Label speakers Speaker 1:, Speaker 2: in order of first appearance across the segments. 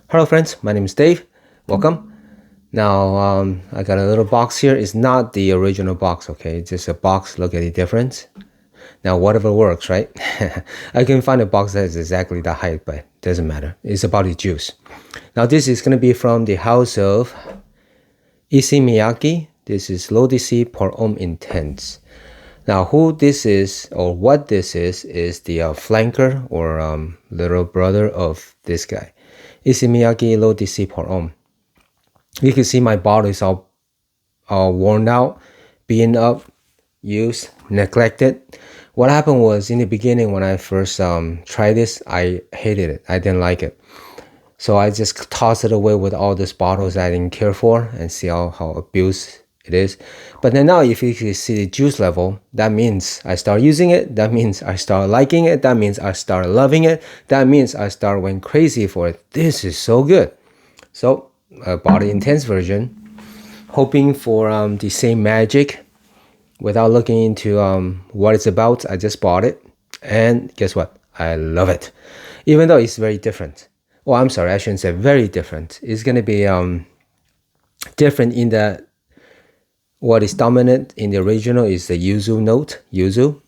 Speaker 1: Hello friends, my name is Dave. Welcome. Now I got a little box here. It's not the original box, okay? It's just a box. Look at the difference. Now whatever works, right? I can find a box that is exactly the height, but it doesn't matter. It's about the juice. Now this is going to be from the house of Issey Miyake. This is low DC per Homme intense. Now who this is or what this is the flanker or little brother of this guy. Issey Miyake low DC per Homme. You can see my bottle is all worn out, being up, used, neglected. What happened was in the beginning when I first tried this, I hated it. I didn't like it. So I just tossed it away with all these bottles I didn't care for and see how abused it is. But then now if you can see the juice level, that means I start using it. That means I start liking it. That means I start loving it. That means I start went crazy for it. This is so good. So I bought the intense version, hoping for the same magic without looking into what it's about. I just bought it. And guess what? I love it. Even though it's very different. Oh, I'm sorry, I shouldn't say very different. It's going to be different in that what is dominant in the original is the yuzu note, yuzu.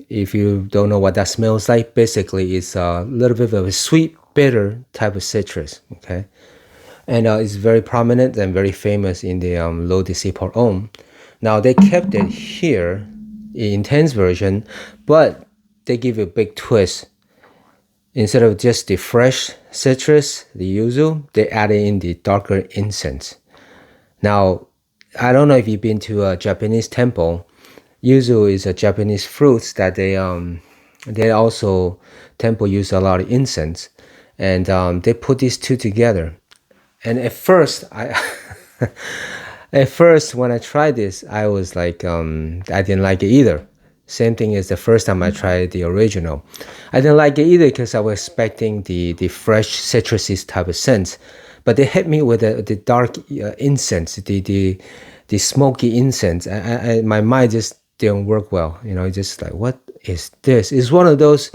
Speaker 1: If you don't know what that smells like, basically it's a little bit of a sweet, bitter type of citrus, okay? And it's very prominent and very famous in the low DC per Homme. Now they kept it here, the intense version, but they give a big twist. Instead of just the fresh citrus, the yuzu, they added in the darker incense. Now, I don't know if you've been to a Japanese temple. Yuzu is a Japanese fruit that they also temple use a lot of incense, and they put these two together. And at first, when I tried this, I was like, I didn't like it either. Same thing as the first time I tried the original. I didn't like it either because I was expecting the fresh citrusy type of scent. But they hit me with the dark incense, the smoky incense. My mind just didn't work well. You know, just like, what is this? It's one of those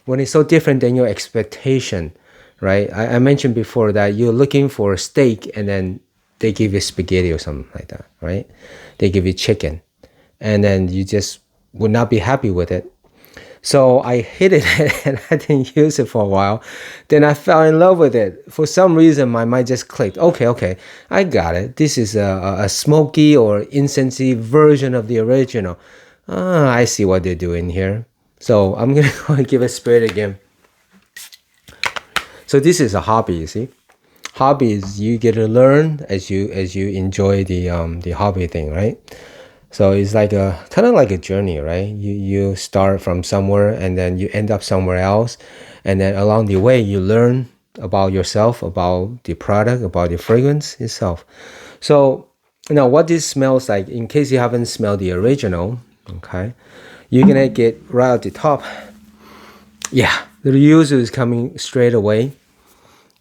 Speaker 1: when it's so different than your expectation, right? I mentioned before that you're looking for a steak and then they give you spaghetti or something like that, right? They give you chicken. And then you just would not be happy with it. So I hated it and I didn't use it for a while. Then I fell in love with it. For some reason, my mind just clicked. Okay, I got it. This is a smoky or incensey version of the original. I see what they're doing here. So I'm going to go and give it a spirit again. So this is a hobby, you see. Hobby is you get to learn as you enjoy the hobby thing, right? So it's like kind of like a journey, right? You start from somewhere and then you end up somewhere else, and then along the way you learn about yourself, about the product, about the fragrance itself. So now what this smells like, in case you haven't smelled the original, okay, you're gonna get right at the top. Yeah, the yuzu is coming straight away,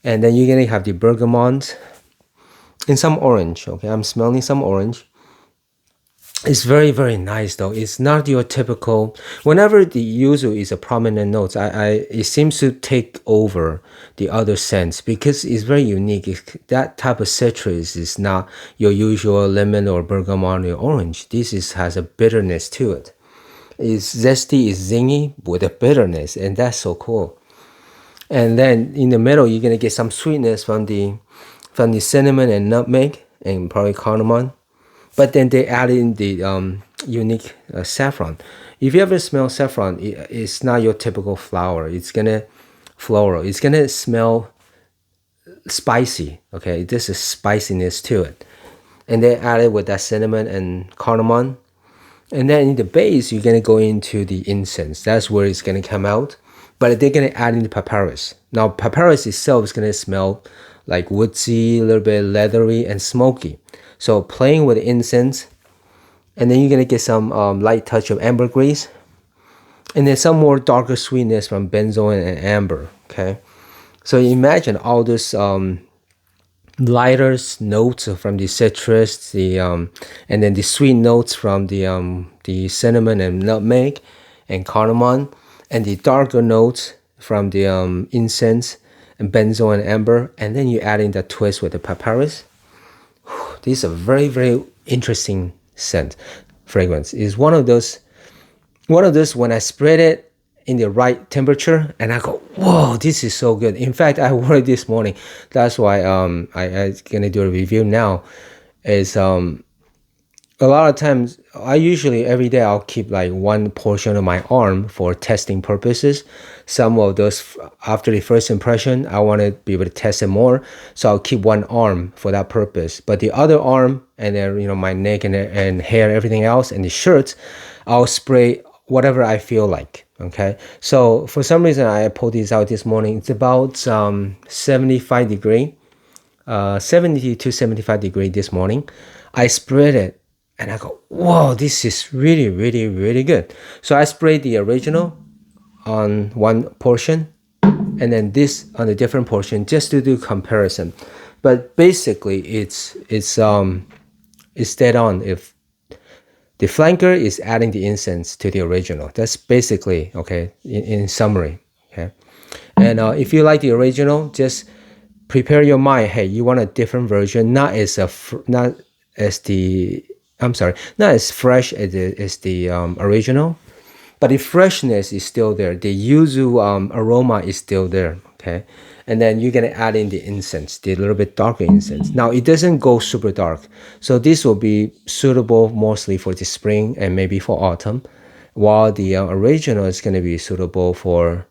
Speaker 1: and then you're gonna have the bergamot and some orange. Okay, I'm smelling some orange. It's very, very nice though. It's not your typical. Whenever the yuzu is a prominent note, it seems to take over the other scents because it's very unique. That type of citrus is not your usual lemon or bergamot or orange. This has a bitterness to it. It's zesty, it's zingy with a bitterness, and that's so cool. And then in the middle, you're gonna get some sweetness from the cinnamon and nutmeg and probably cardamom. But then they add in the unique saffron. If you ever smell saffron, it's not your typical flower. It's gonna floral. It's gonna smell spicy. Okay, there's a spiciness to it, and they add it with that cinnamon and cardamom. And then in the base, you're gonna go into the incense. That's where it's gonna come out. But they're gonna add in the papyrus. Now, papyrus itself is gonna smell like woodsy, a little bit leathery and smoky. So playing with incense, and then you're gonna get some light touch of ambergris, and then some more darker sweetness from benzoin and amber. Okay, so imagine all this lighter notes from the citrus, and then the sweet notes from the cinnamon and nutmeg and cardamom, and the darker notes from the incense and benzoin and amber, and then you add in the twist with the papyrus. This is a very, very interesting scent fragrance. It's one of those when I spread it in the right temperature and I go, whoa, this is so good. In fact, I wore it this morning. That's why I gonna do a review now. Is a lot of times I usually every day I'll keep like one portion of my arm for testing purposes. Some of those after the first impression I want to be able to test it more, so I'll keep one arm for that purpose. But the other arm and then my neck and hair, everything else, and the shirt, I'll spray whatever I feel like. Okay, so for some reason I pulled this out this morning. It's about 75 degree, 70 to 75 degree this morning. I spread it and I go, whoa, this is really, really, really good. So I sprayed the original on one portion and then this on a different portion just to do comparison. But basically it's dead on. If the flanker is adding the incense to the original, that's basically, okay, in summary, okay. And if you like the original, just prepare your mind. Hey, you want a different version, not as fresh as the original, but the freshness is still there. The yuzu aroma is still there, okay? And then you're gonna add in the incense, the little bit darker incense. Now, it doesn't go super dark, so this will be suitable mostly for the spring and maybe for autumn, while the original is gonna be suitable for,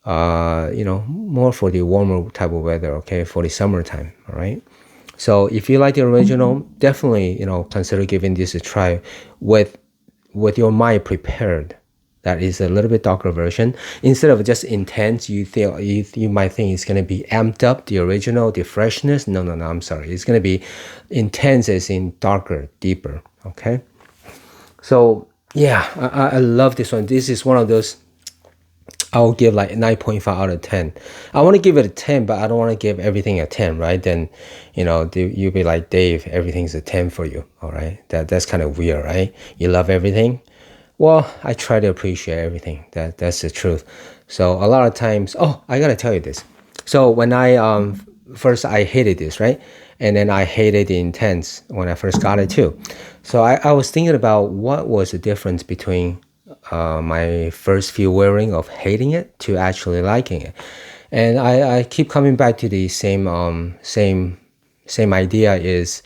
Speaker 1: more for the warmer type of weather, okay, for the summertime, all right? So if you like the original, definitely, consider giving this a try with your mind prepared. That is a little bit darker version. Instead of just intense, you might think it's going to be amped up, the original, the freshness. No, I'm sorry. It's going to be intense as in darker, deeper, okay? So, yeah, I love this one. This is one of those I'll give like 9.5 out of 10. I want to give it a 10, but I don't want to give everything a 10, right? Then, you'll be like, Dave, everything's a 10 for you, all right? That's kind of weird, right? You love everything. Well, I try to appreciate everything. That's the truth. So a lot of times, I gotta tell you this. So when I first I hated this, right? And then I hated the intense when I first got it too. So I was thinking about what was the difference between my first few wearing of hating it to actually liking it. And I keep coming back to the same idea. Is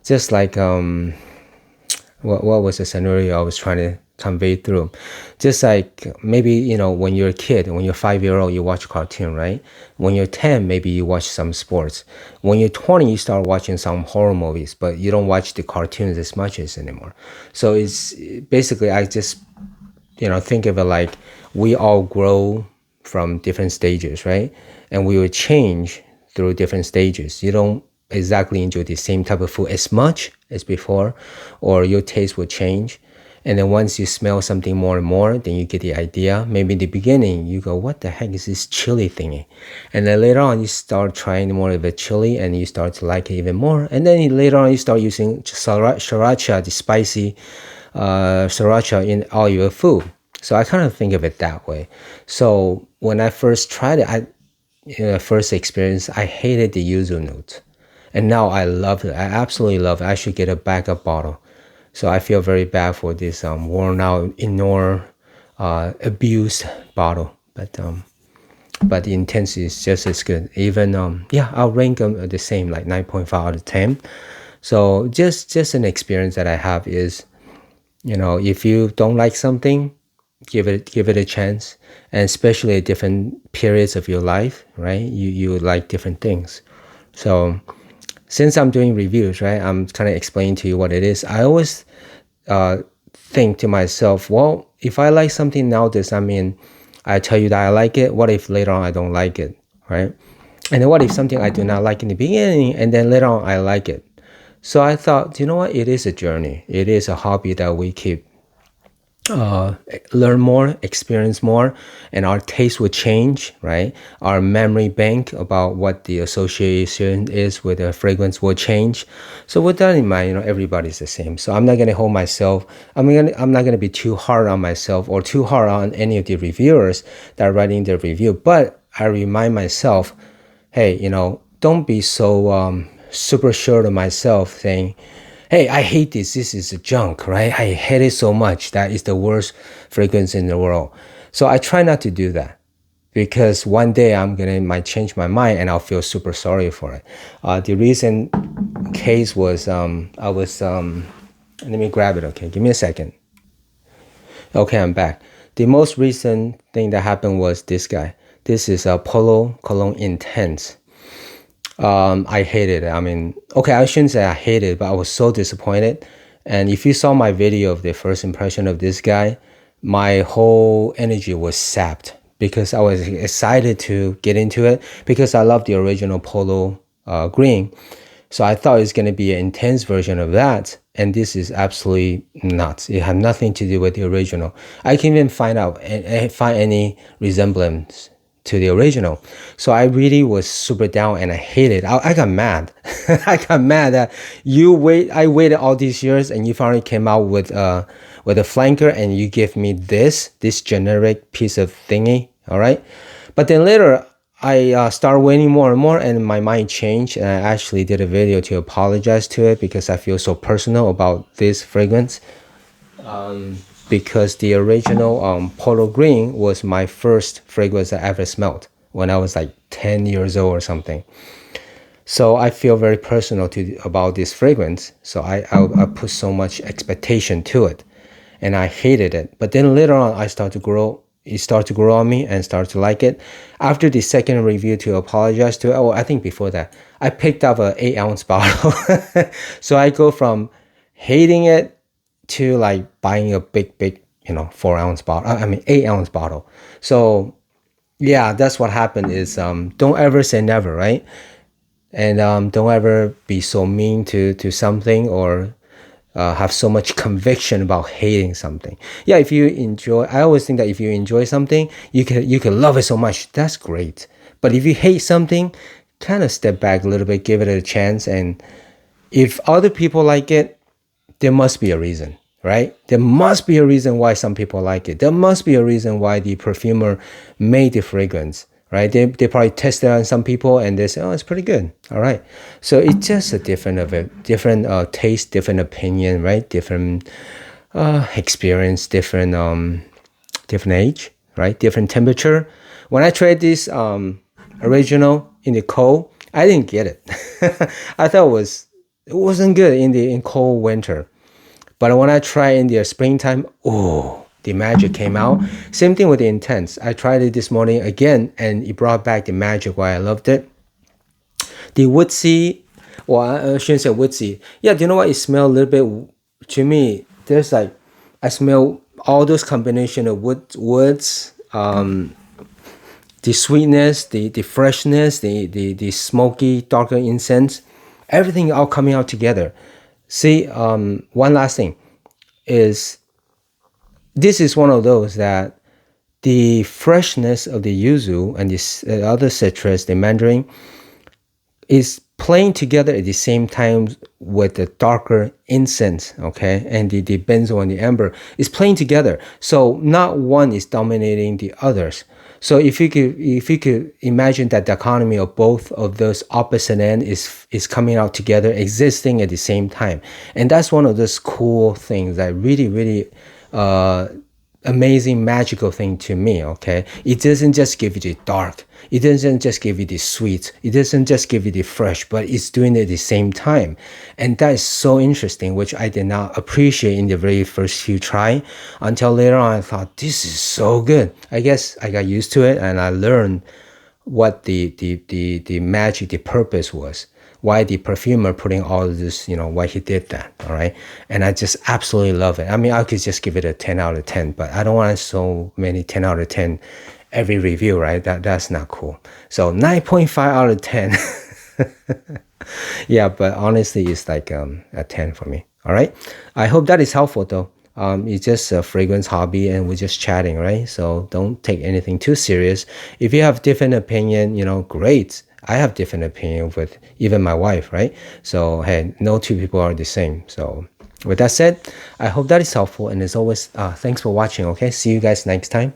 Speaker 1: just like what was the scenario I was trying to convey through? Just like maybe when you're a kid, when you're 5-year-old, you watch cartoon, right? When you're 10, maybe you watch some sports. When you're 20, you start watching some horror movies, but you don't watch the cartoons as much as anymore. So it's basically, I just think of it like we all grow from different stages, right? And we will change through different stages. You don't exactly enjoy the same type of food as much as before, or your taste will change. And then once you smell something more and more, then you get the idea. Maybe in the beginning, you go, what the heck is this chili thingy? And then later on, you start trying more of the chili and you start to like it even more. And then later on, you start using sriracha, the spicy sriracha in all your food. So I kind of think of it that way. So when I first tried it, first experience, I hated the yuzu note. And now I love it. I absolutely love it. I should get a backup bottle. So I feel very bad for this worn out, abused bottle. But the intensity is just as good. Even I'll rank them the same, like 9.5 out of 10. So just an experience that I have is, if you don't like something, give it a chance. And especially at different periods of your life, right? You like different things. So since I'm doing reviews, right, I'm kind of explaining to you what it is. I always think to myself, well, if I like something now, does that mean I tell you that I like it? What if later on I don't like it, right? And then what if something I do not like in the beginning and then later on I like it? So I thought, you know what? It is a journey. It is a hobby that we keep learn more, experience more, and our taste will change, right? Our memory bank about what the association is with a fragrance will change. So with that in mind, everybody's the same. So I'm not gonna hold myself. I'm not gonna be too hard on myself or too hard on any of the reviewers that are writing their review. But I remind myself, hey, don't be so super sure of myself saying, hey, I hate this. This is junk, right? I hate it so much. That is the worst fragrance in the world. So I try not to do that because one day might change my mind and I'll feel super sorry for it. The recent case was let me grab it. Okay, give me a second. Okay, I'm back. The most recent thing that happened was this guy. This is a Polo Cologne Intense. I hated it. I mean, okay, I shouldn't say I hated it, but I was so disappointed. And if you saw my video of the first impression of this guy, my whole energy was sapped because I was excited to get into it because I love the original Polo green. So I thought it was going to be an intense version of that. And this is absolutely nuts. It had nothing to do with the original. I can't even find any resemblance to the original. So I really was super down and I hated it. I got mad. I got mad that I waited all these years and you finally came out with a flanker and you give me this generic piece of thingy. All right. But then later I started waiting more and more and my mind changed and I actually did a video to apologize to it because I feel so personal about this fragrance. Because the original Polo Green was my first fragrance I ever smelled when I was like 10 years old or something. So I feel very personal about this fragrance. So I put so much expectation to it and I hated it. But then later on, it started to grow on me and start to like it. After the second review to apologize to it, I think before that, I picked up an 8-ounce bottle. So I go from hating it to like buying a big 4-ounce bottle. 8-ounce bottle. So yeah, that's what happened is don't ever say never, right? And don't ever be so mean to something or have so much conviction about hating something. Yeah, if you enjoy, I always think that if you enjoy something, you can love it so much. That's great. But if you hate something, kind of step back a little bit, give it a chance. And if other people like it, there must be a reason, right? There must be a reason why some people like it. There must be a reason why the perfumer made the fragrance, right? They probably tested it on some people and they say, oh, it's pretty good. All right. So it's just a different taste, different opinion, right? Different experience, different age, right? Different temperature. When I tried this original in the cold, I didn't get it. I thought it wasn't good in cold winter. But when I tried in the springtime, the magic came out. Same thing with the Intense. I tried it this morning again, and it brought back the magic why I loved it. The woodsy, I shouldn't say woodsy. Yeah, do you know what? It smells a little bit, to me, there's like, I smell all those combination of woods, the sweetness, the freshness, the smoky, darker incense, everything all coming out together. See, one last thing is, this is one of those that the freshness of the yuzu and the other citrus, the mandarin, is playing together at the same time with the darker incense, okay? And the benzoin and the amber is playing together. So not one is dominating the others. So if you could imagine that the economy of both of those opposite ends is coming out together, existing at the same time. And that's one of those cool things that really, really amazing, magical thing to me, okay? It doesn't just give you the dark. It doesn't just give you the sweet. It doesn't just give you the fresh, but it's doing it at the same time. And that is so interesting, which I did not appreciate in the very first few try until later on I thought, this is so good. I guess I got used to it and I learned what the magic, the purpose was. Why the perfumer putting all of this, why he did that, all right? And I just absolutely love it. I mean, I could just give it a 10 out of 10, but I don't want so many 10 out of 10 every review, right? That's not cool. So 9.5 out of 10. Yeah, but honestly, it's like a 10 for me, all right? I hope that is helpful, though. It's just a fragrance hobby and we're just chatting, right? So don't take anything too serious. If you have different opinion, great. I have different opinion with even my wife, right? So, hey, no two people are the same. So with that said, I hope that is helpful. And as always, thanks for watching, okay? See you guys next time.